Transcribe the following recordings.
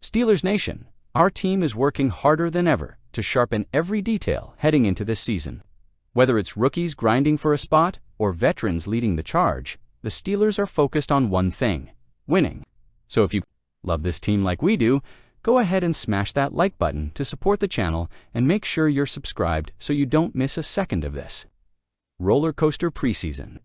Steelers Nation, our team is working harder than ever to sharpen every detail heading into this season. Whether it's rookies grinding for a spot or veterans leading the charge, the Steelers are focused on one thing: winning. So if you love this team like we do, go ahead and smash that like button to support the channel and make sure you're subscribed so you don't miss a second of this roller coaster preseason.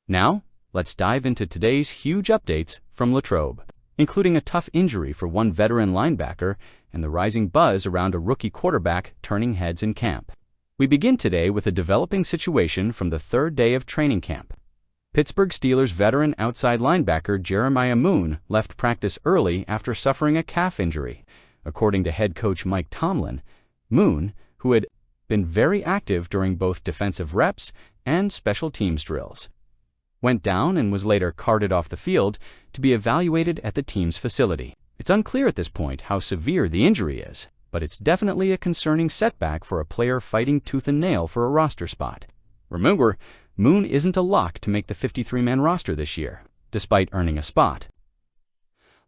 Now, let's dive into today's huge updates from Latrobe, including a tough injury for one veteran linebacker and the rising buzz around a rookie quarterback turning heads in camp. We begin today with a developing situation from the third day of training camp. Pittsburgh Steelers veteran outside linebacker Jeremiah Moon left practice early after suffering a calf injury. According to head coach Mike Tomlin, Moon, who had been very active during both defensive reps and special teams drills, went down and was later carted off the field to be evaluated at the team's facility. It's unclear at this point how severe the injury is, but it's definitely a concerning setback for a player fighting tooth and nail for a roster spot. Remember, Moon isn't a lock to make the 53-man roster this year, despite earning a spot.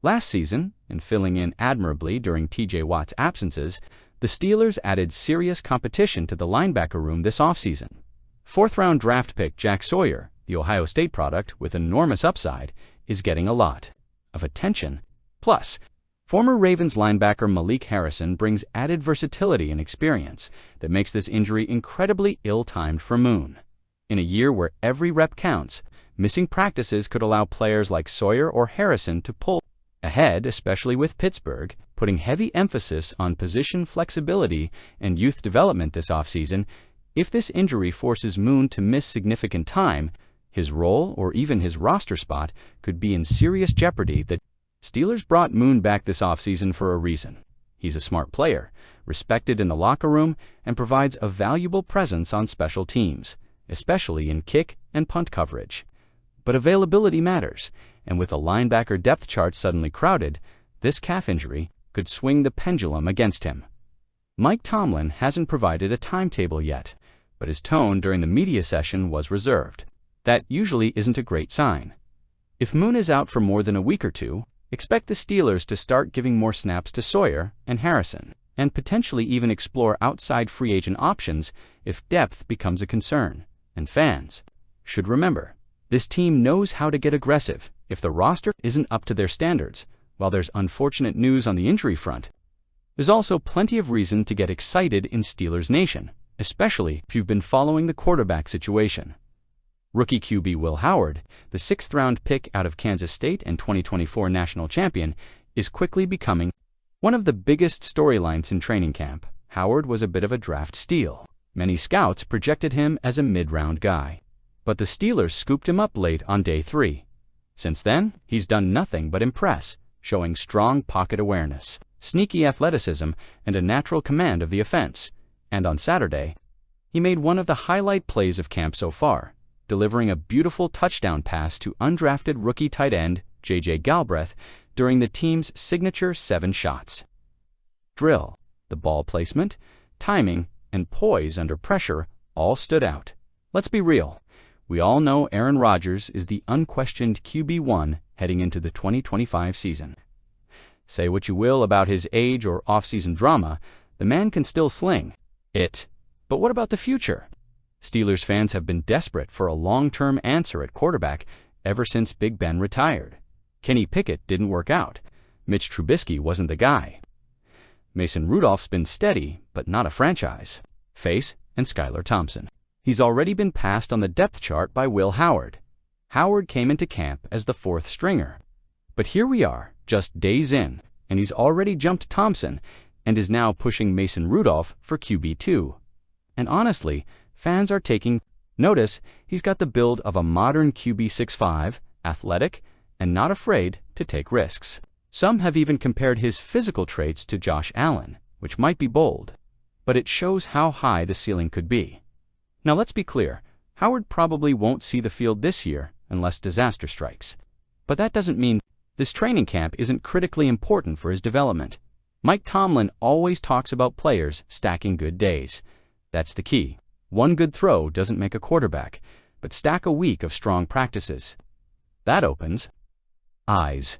Last season, and filling in admirably during TJ Watt's absences, the Steelers added serious competition to the linebacker room this offseason. Fourth-round draft pick Jack Sawyer, the Ohio State product with enormous upside, is getting a lot of attention. Plus, former Ravens linebacker Malik Harrison brings added versatility and experience that makes this injury incredibly ill-timed for Moon. In a year where every rep counts, missing practices could allow players like Sawyer or Harrison to pull ahead, especially with Pittsburgh, putting heavy emphasis on position flexibility and youth development this offseason. If this injury forces Moon to miss significant time, his role or even his roster spot could be in serious jeopardy. The Steelers brought Moon back this offseason for a reason. He's a smart player, respected in the locker room, and provides a valuable presence on special teams, especially in kick and punt coverage. But availability matters, and with a linebacker depth chart suddenly crowded, this calf injury could swing the pendulum against him. Mike Tomlin hasn't provided a timetable yet, but his tone during the media session was reserved. That usually isn't a great sign. If Moon is out for more than a week or two, expect the Steelers to start giving more snaps to Sawyer and Harrison, and potentially even explore outside free agent options if depth becomes a concern. And fans should remember, this team knows how to get aggressive if the roster isn't up to their standards. While there's unfortunate news on the injury front, there's also plenty of reason to get excited in Steelers Nation, especially if you've been following the quarterback situation. Rookie QB Will Howard, the sixth-round pick out of Kansas State and 2024 national champion, is quickly becoming one of the biggest storylines in training camp. Howard was a bit of a draft steal. Many scouts projected him as a mid-round guy, but the Steelers scooped him up late on day 3. Since then, he's done nothing but impress, showing strong pocket awareness, sneaky athleticism, and a natural command of the offense. And on Saturday, he made one of the highlight plays of camp so far, delivering a beautiful touchdown pass to undrafted rookie tight end J.J. Galbraith during the team's signature 7 shots drill. The ball placement, timing, and poise under pressure all stood out. Let's be real. We all know Aaron Rodgers is the unquestioned QB1 heading into the 2025 season. Say what you will about his age or off-season drama, the man can still sling it. But what about the future? Steelers fans have been desperate for a long-term answer at quarterback ever since Big Ben retired. Kenny Pickett didn't work out. Mitch Trubisky wasn't the guy. Mason Rudolph's been steady, but not a franchise face, and Skylar Thompson. He's already been passed on the depth chart by Will Howard. Howard came into camp as the 4th stringer. But here we are, just days in, and he's already jumped Thompson and is now pushing Mason Rudolph for QB2. And honestly, fans are taking notice. He's got the build of a modern QB 6'5", athletic, and not afraid to take risks. Some have even compared his physical traits to Josh Allen, which might be bold, but it shows how high the ceiling could be. Now let's be clear, Howard probably won't see the field this year unless disaster strikes. But that doesn't mean this training camp isn't critically important for his development. Mike Tomlin always talks about players stacking good days. That's the key. One good throw doesn't make a quarterback, but stack a week of strong practices. That opens eyes.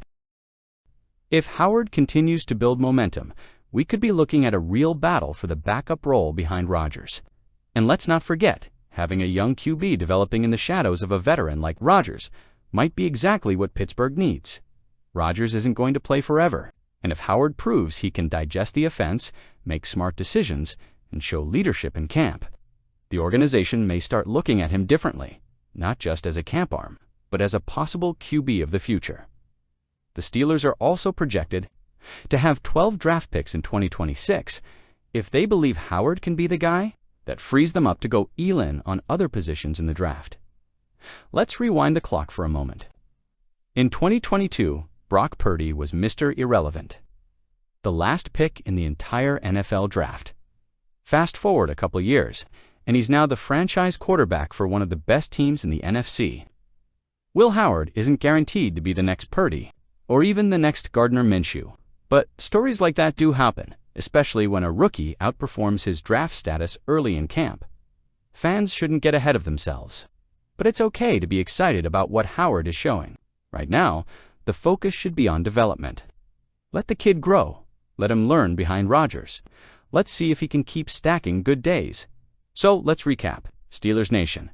If Howard continues to build momentum, we could be looking at a real battle for the backup role behind Rodgers. And let's not forget, having a young QB developing in the shadows of a veteran like Rodgers might be exactly what Pittsburgh needs. Rodgers isn't going to play forever, and if Howard proves he can digest the offense, make smart decisions, and show leadership in camp, the organization may start looking at him differently, not just as a camp arm, but as a possible QB of the future. The Steelers are also projected to have 12 draft picks in 2026. If they believe Howard can be the guy, that frees them up to go all-in on other positions in the draft. Let's rewind the clock for a moment. In 2022, Brock Purdy was Mr. Irrelevant, the last pick in the entire NFL draft. Fast forward a couple years, and he's now the franchise quarterback for one of the best teams in the NFC. Will Howard isn't guaranteed to be the next Purdy, or even the next Gardner Minshew, but stories like that do happen, especially when a rookie outperforms his draft status early in camp. Fans shouldn't get ahead of themselves, but it's okay to be excited about what Howard is showing. Right now, the focus should be on development. Let the kid grow. Let him learn behind Rodgers. Let's see if he can keep stacking good days. So let's recap. Steelers Nation.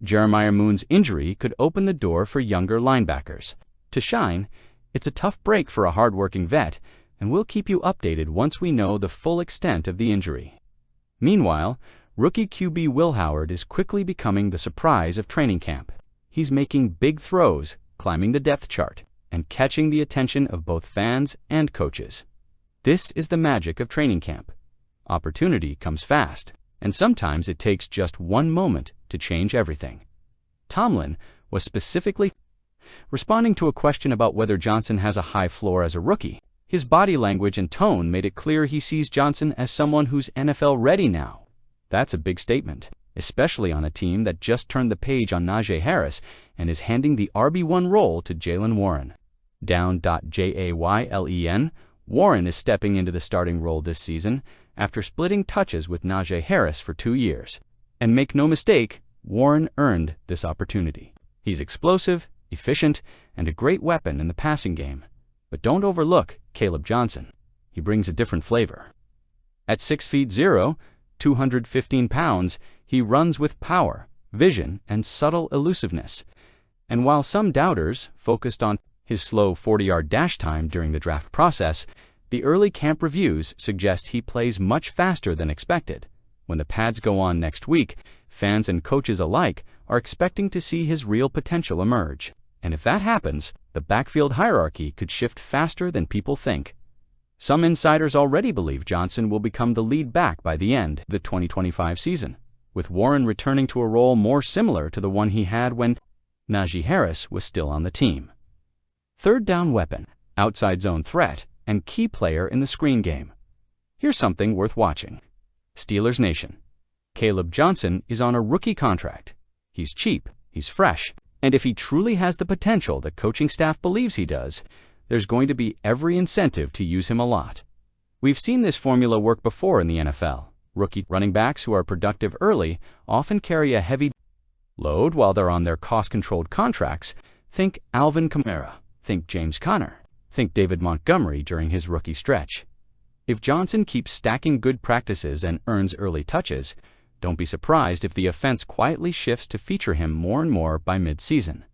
Jeremiah Moon's injury could open the door for younger linebackers to shine. It's a tough break for a hard-working vet, and we'll keep you updated once we know the full extent of the injury. Meanwhile, rookie QB Will Howard is quickly becoming the surprise of training camp. He's making big throws, climbing the depth chart, and catching the attention of both fans and coaches. This is the magic of training camp. Opportunity comes fast, and sometimes it takes just one moment to change everything. Tomlin was specifically responding to a question about whether Johnson has a high floor as a rookie. His body language and tone made it clear he sees Johnson as someone who's NFL ready now. That's a big statement, especially on a team that just turned the page on Najee Harris and is handing the RB1 role to Jaylen Warren. Jaylen, Warren is stepping into the starting role this season after splitting touches with Najee Harris for 2 years. And make no mistake, Warren earned this opportunity. He's explosive, efficient, and a great weapon in the passing game. But don't overlook Caleb Johnson. He brings a different flavor. At 6'0", 215 pounds, he runs with power, vision, and subtle elusiveness. And while some doubters focused on his slow 40-yard dash time during the draft process, the early camp reviews suggest he plays much faster than expected. When the pads go on next week, fans and coaches alike are expecting to see his real potential emerge. And if that happens, the backfield hierarchy could shift faster than people think. Some insiders already believe Johnson will become the lead back by the end of the 2025 season, with Warren returning to a role more similar to the one he had when Najee Harris was still on the team. Third down weapon, outside zone threat, and key player in the screen game. Here's something worth watching. Steelers Nation. Caleb Johnson is on a rookie contract. He's cheap, he's fresh, and if he truly has the potential the coaching staff believes he does, there's going to be every incentive to use him a lot. We've seen this formula work before in the NFL. Rookie running backs who are productive early often carry a heavy load while they're on their cost-controlled contracts. Think Alvin Kamara, think James Conner, think David Montgomery during his rookie stretch. If Johnson keeps stacking good practices and earns early touches, don't be surprised if the offense quietly shifts to feature him more and more by mid-season.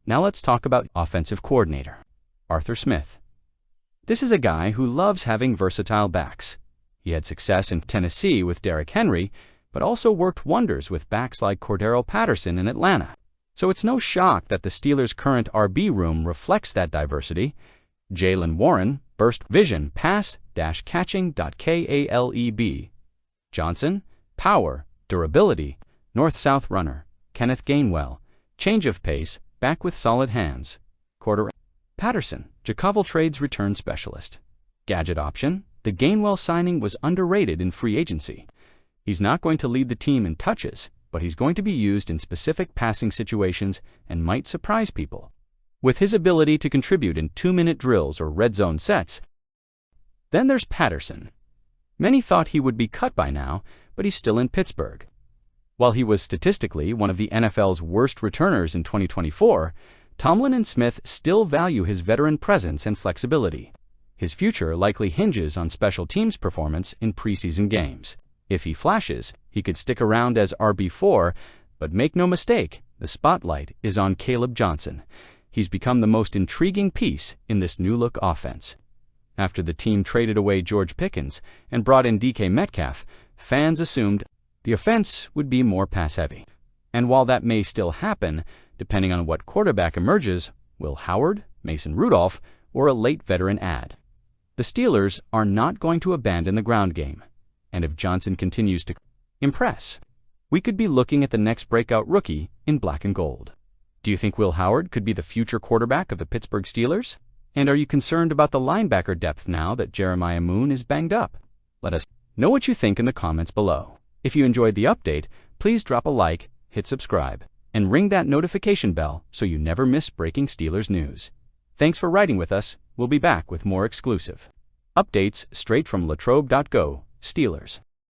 Now let's talk about offensive coordinator, Arthur Smith. This is a guy who loves having versatile backs. He had success in Tennessee with Derrick Henry, but also worked wonders with backs like Cordero Patterson in Atlanta. So it's no shock that the Steelers' current RB room reflects that diversity. Jaylen Warren, burst vision, pass-catching.Caleb. Johnson, power, durability, north-south runner. Kenneth Gainwell, change of pace, back with solid hands. Cordero Patterson, Jacoval trades return specialist. Gadget option, the Gainwell signing was underrated in free agency. He's not going to lead the team in touches, but he's going to be used in specific passing situations and might surprise people with his ability to contribute in 2-minute drills or red zone sets. Then there's Patterson. Many thought he would be cut by now, but he's still in Pittsburgh. While he was statistically one of the NFL's worst returners in 2024, Tomlin and Smith still value his veteran presence and flexibility. His future likely hinges on special teams performance in preseason games. If he flashes, he could stick around as RB4, but make no mistake, the spotlight is on Caleb Johnson. He's become the most intriguing piece in this new-look offense. After the team traded away George Pickens and brought in DK Metcalf, fans assumed the offense would be more pass-heavy. And while that may still happen, depending on what quarterback emerges, Will Howard, Mason Rudolph, or a late veteran add, the Steelers are not going to abandon the ground game. And if Johnson continues to impress, we could be looking at the next breakout rookie in black and gold. Do you think Will Howard could be the future quarterback of the Pittsburgh Steelers? And are you concerned about the linebacker depth now that Jeremiah Moon is banged up? Let us know what you think in the comments below. If you enjoyed the update, please drop a like, hit subscribe, and ring that notification bell so you never miss breaking Steelers news. Thanks for riding with us. We'll be back with more exclusive updates straight from latrobe.go Steelers.